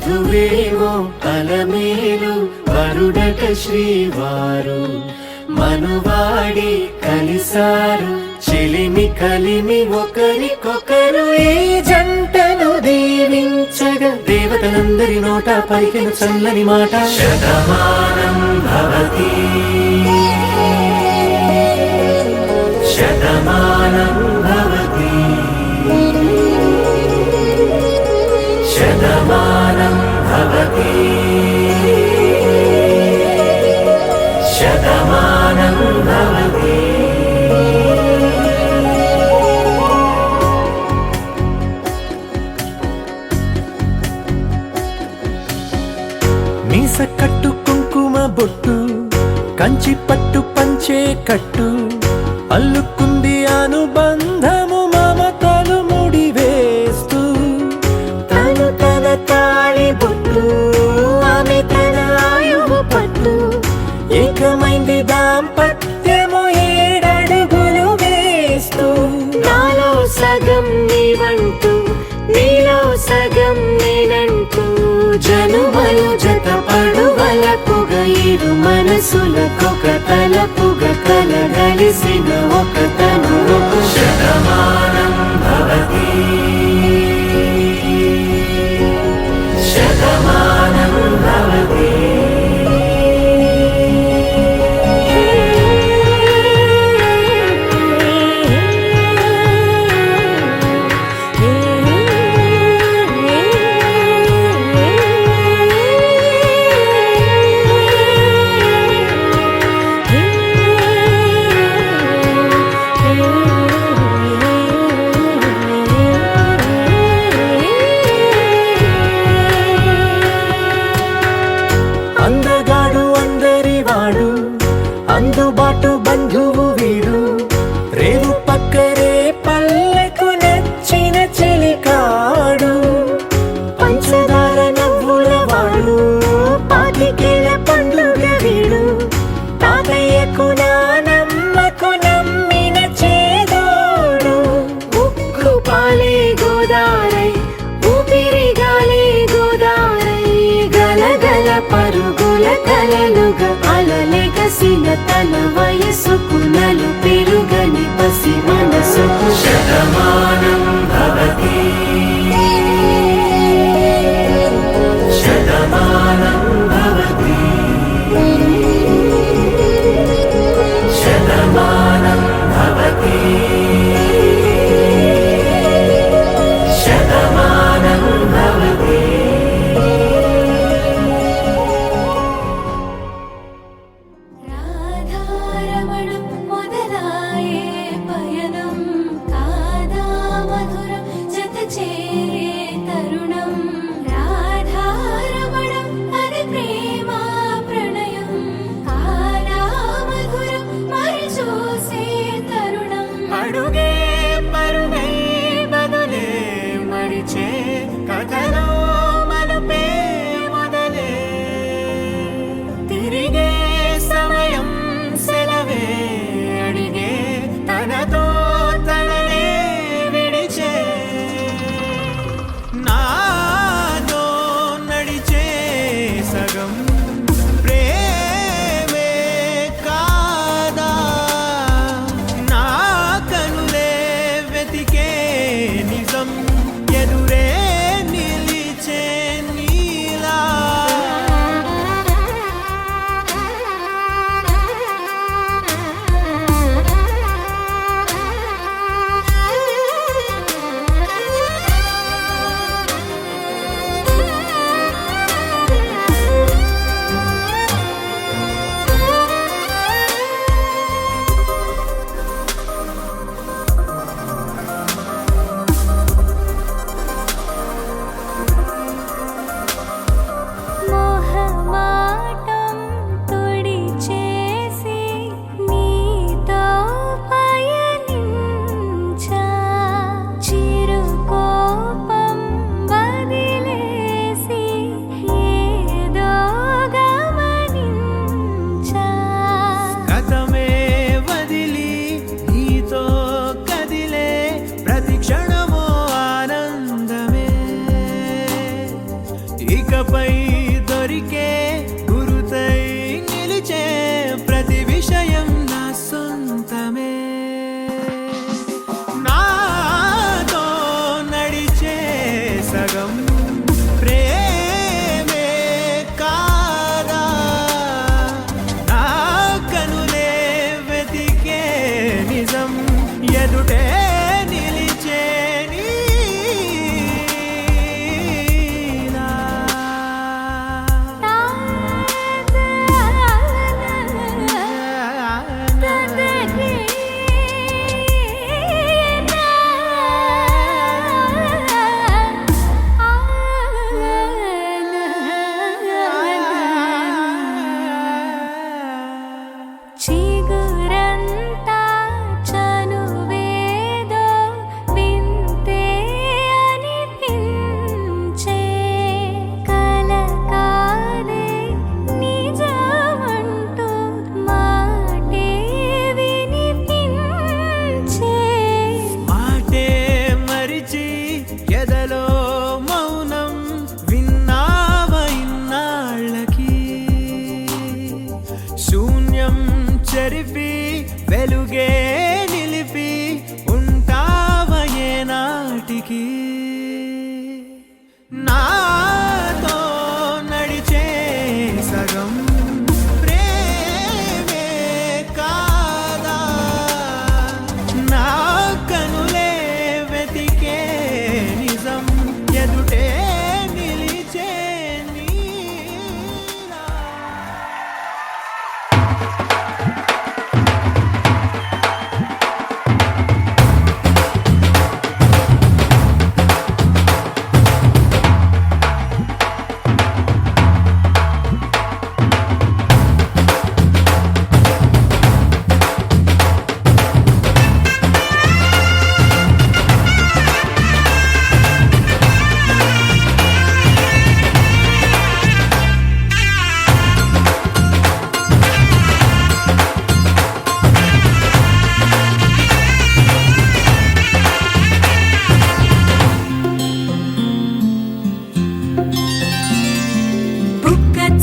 వధువేమో అలమేలు వరుడట శ్రీవారు మనువాడి కలిసారు చెలిమి కలిమి ఒకరికొకరు ఈ జంటను దీవించగా దేవతలందరి నోట పలికిన చల్లని మాట శతమానం భవతి శతమానం భవతి శతమానం భవతి శతమానం భవతి. మీస కట్టు కుంకుమ బొట్టు కంచి పట్టు పంచే కట్టు అల్లుకుంది అనుబంధము మమతలు ముడివేస్తూ తను తన తాళి బొట్టు ఆమె తన ఆయువు పట్టు ఏకమైంది దాంపత్యము 7 అడుగులు వేస్తూ నాలో సగం నీవంటూ నీలో సగం నేనంటూ జనుమలు జత పడువలపుగ ఇరు మనసులకొక తలపుగ కలగలిసిన ఒక తను శతమానం భవతి శతమానం భవతి. అందగాడు అందరివాడు అందుబాటు బంధువు వీడు రేవు పక్కరే పల్లెకు నచ్చిన చెలికాడు పంచదార నవ్వుల వాడు పాతికేల పండుగ వీడు తాతయ్యకు నానమ్మకు నమ్మిన చేదోడు ఉక్కు పాలే గోదారై ఊపిరి గాలే గోదారై గలగల పరుగుల కలలుగా అలలెగసిన తన వయసుకు నలు పెరుగని పసి మనసుకు శతమానం భవతి శతమానం భవతి శతమానం భవతి శతమానం భవతి. రాధారమణం మొదలాయే పయనం కాదా మధురం జత చెరిపి వెలుగే నిలిపి ఉంటావయే నాటికి నాతో నడిచే సగం ప్రేమే కాదా నా కనులే వెతికే నిజం ఎదుటే నిలిచే నీలా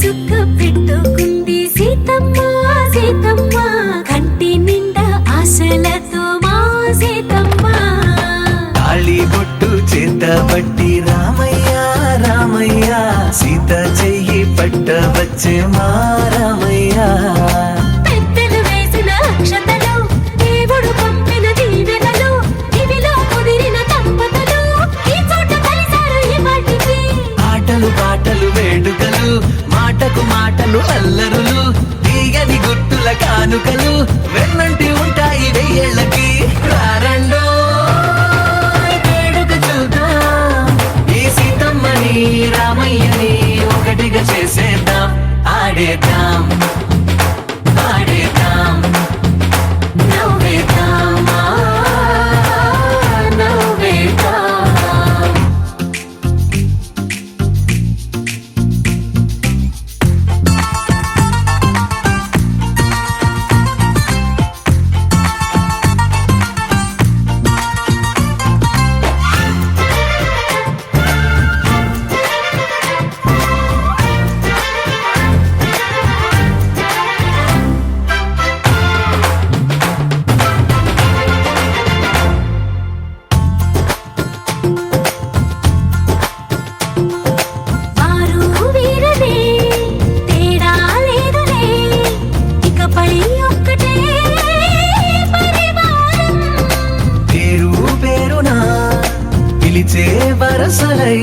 చుక్క పెట్టుకుంది సీతమ్మ సీతమ్మ కంటి నిండా ఆశలతో మా సీతమ్మ తాళి బొట్టు చేతబట్టి రామయ్య రామయ్య సీత చెయ్యి పట్ట వచ్చే మా రామయ్య పెద్దలు వేసిన అక్షతలు దేవుడు పంపిన దీవెనలు ఇవిలో కుదిరిన దంపతులు ఈ చోట కలిసారు ఈ వాటికి ఆటలు పాటలు వేడుకలు మాటకు మాటలు అల్లరులు తీయని గుర్తుల కానుకలు వెన్నంటి ఉంటాయి వెయ్యేళ్ళకి రారండో వేడుక చూద్దాం ఈ సీతమ్మని రామయ్యని ఒకటిగా చేసేద్దాం ఆడేద్దాం పాడేద్దాం నవ్వేద్దాం నవ్వేద్దాం వారు వీరనే తేడా లేదులే ఇకపై ఒక్కటే పరివారం పేరు పేరునా పిలిచే వరసలై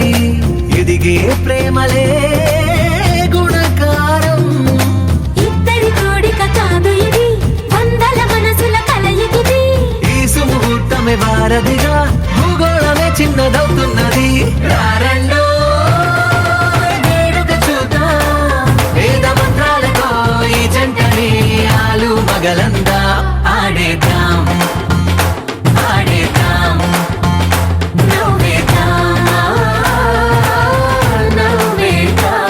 ఎదిగే ప్రేమలే గుణకారం ఇద్దరి కోడిక కాదు ఇది వందల మనసుల కలయికిది ఈ సుముహూర్తమే వారధిగా భూగోళమే చిన్నదవుతున్నది రారండో వేడుక చూద్దాం వేద మంత్రాలతో ఈ జంటని ఆలు మగలందా ఆడేద్దాం ఆడేద్దాం నవ్వేద్దాం నవ్వేద్దాం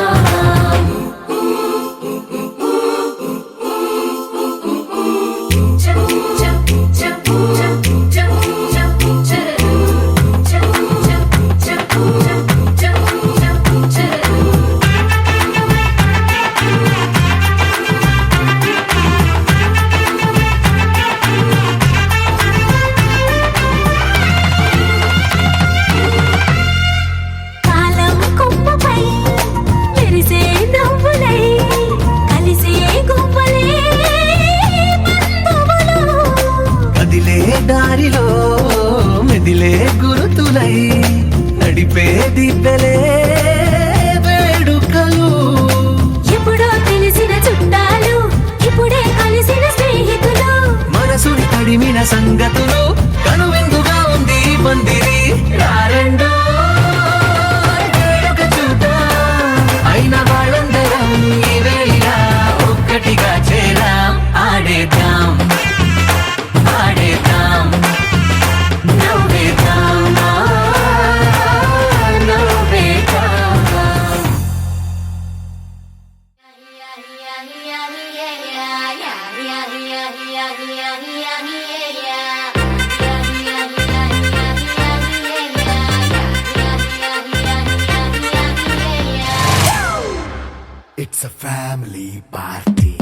కాలం కొమ్మపై మెరిసే నవ్వులై కలిసే గువ్వలే బంధువులు కదిలే దారిలో మెదిలే గురుతులై నడిపే దిబ్బెలే వేడుకలు ఎప్పుడో తెలిసిన చుట్టాలు ఇప్పుడే కలిసిన స్నేహితులు మనసుని తడిమిన సంగతులు కనువిందుగా ఉంది ఈ పందిరి రారండో వేడుక చూద్దాం అయిన వాళ్ళందరం ఈ వేళ ఒక్కటిగా చేరాం ఆడేద్దాం ఆడేద్దాం నవ్వేద్దాం నవ్వేద్దాం It's a family party.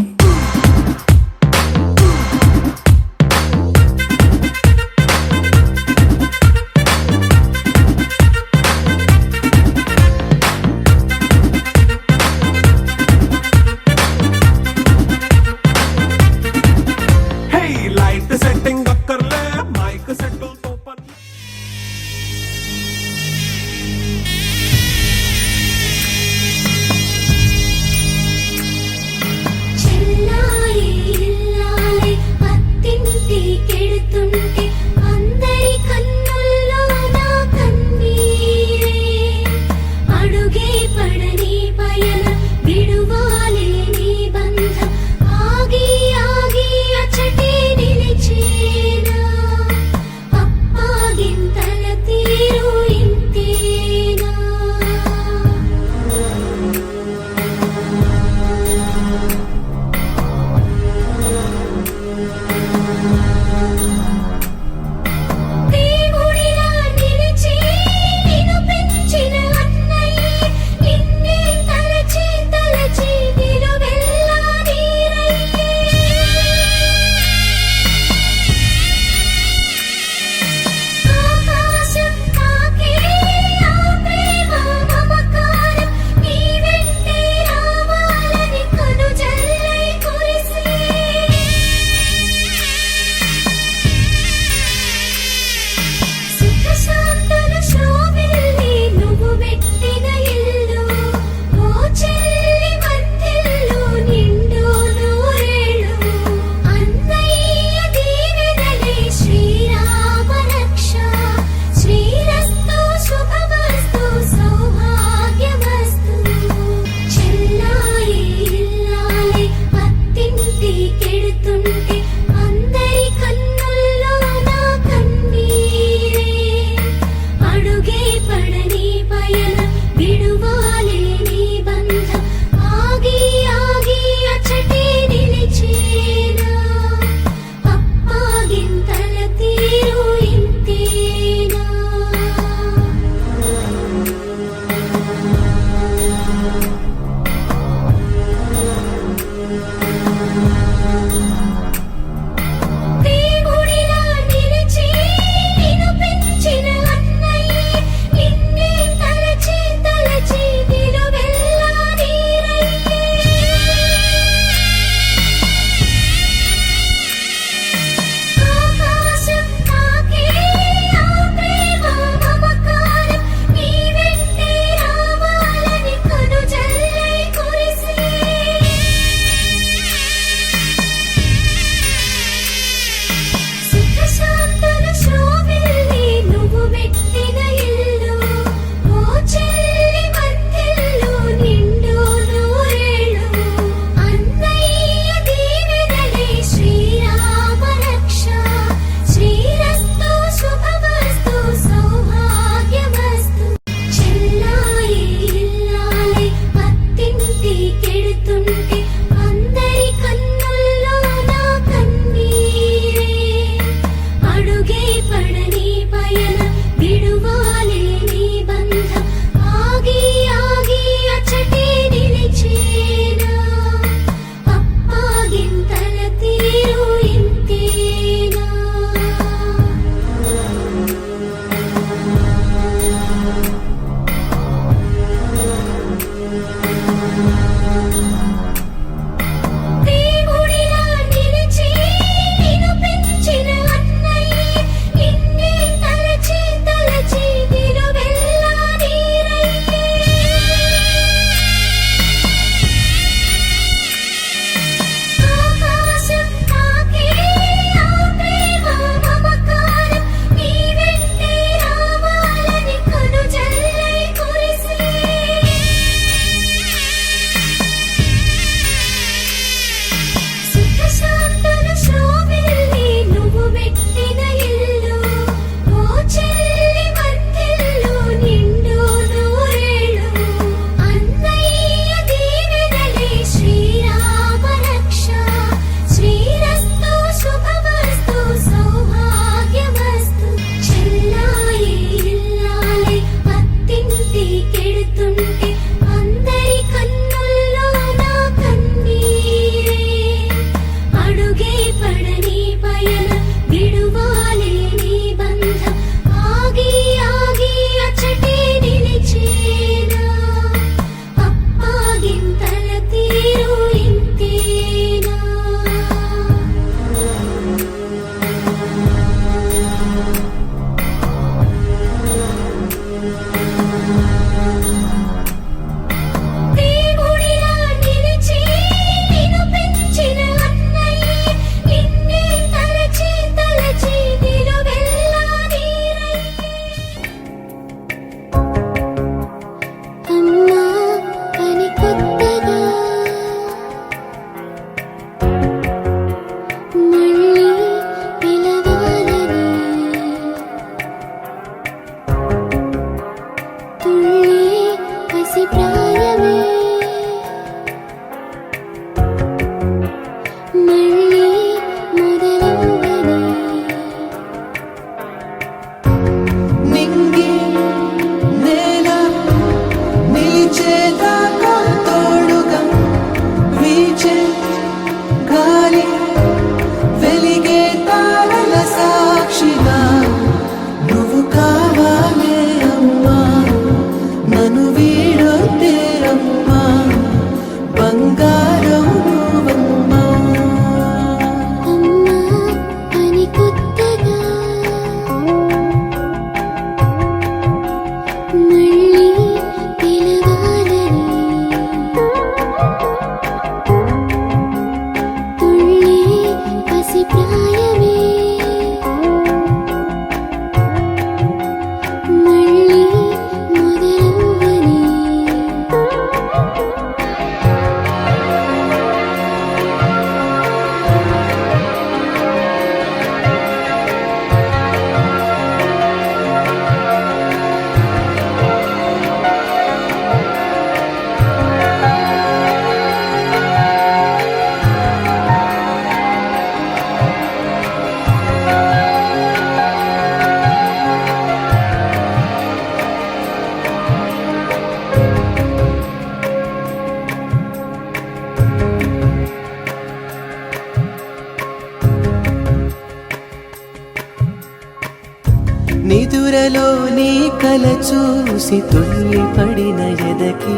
నిదురలో నీ కల చూసి తుల్లి పడిన ఎదకి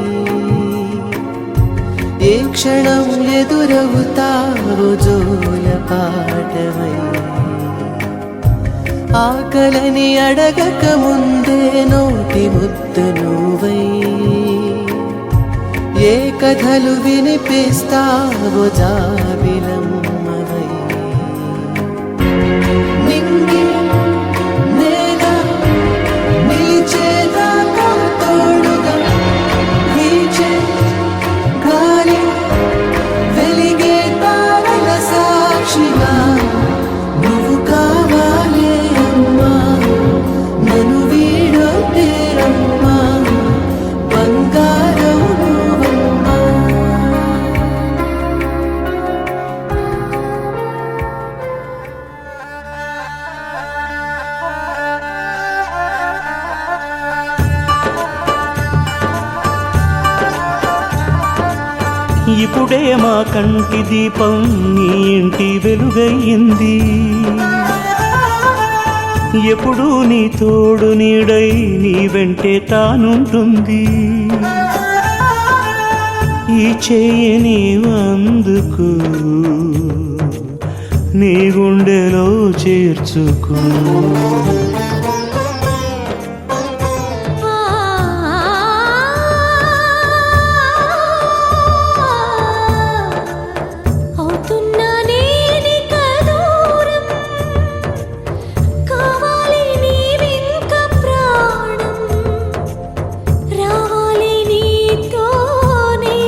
ఏ క్షణం ఎదురవుతావో జోల పాటవై ఆకలని అడగక ముందే నోటి ముద్ద నువ్వై ఏ కథలు వినిపిస్తావో జాబిలమ్మవై నింగి నేల నిలిచేదాకా తోడుగా వీచే గాలి వెలిగే తారల సాక్షిగా నువ్వు కావాలే అమ్మా నన్ను వీడొద్దే అమ్మా బంగారం నువ్వమ్మా. ఇప్పుడే మా కంటి దీపం నీ ఇంటి వెలుగయ్యింది ఎప్పుడు నీ తోడు నీడై నీ వెంటే తానుంటుంది ఈ చేయి నీవందుకు నీ గుండెలో చేర్చుకో అవుతున్నా నేనిక దూరం కావాలి నీవింక ప్రాణం రావాలి నీతోనే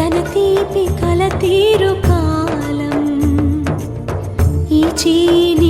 తన తీపి కల తీరు కాలం ఈ చీన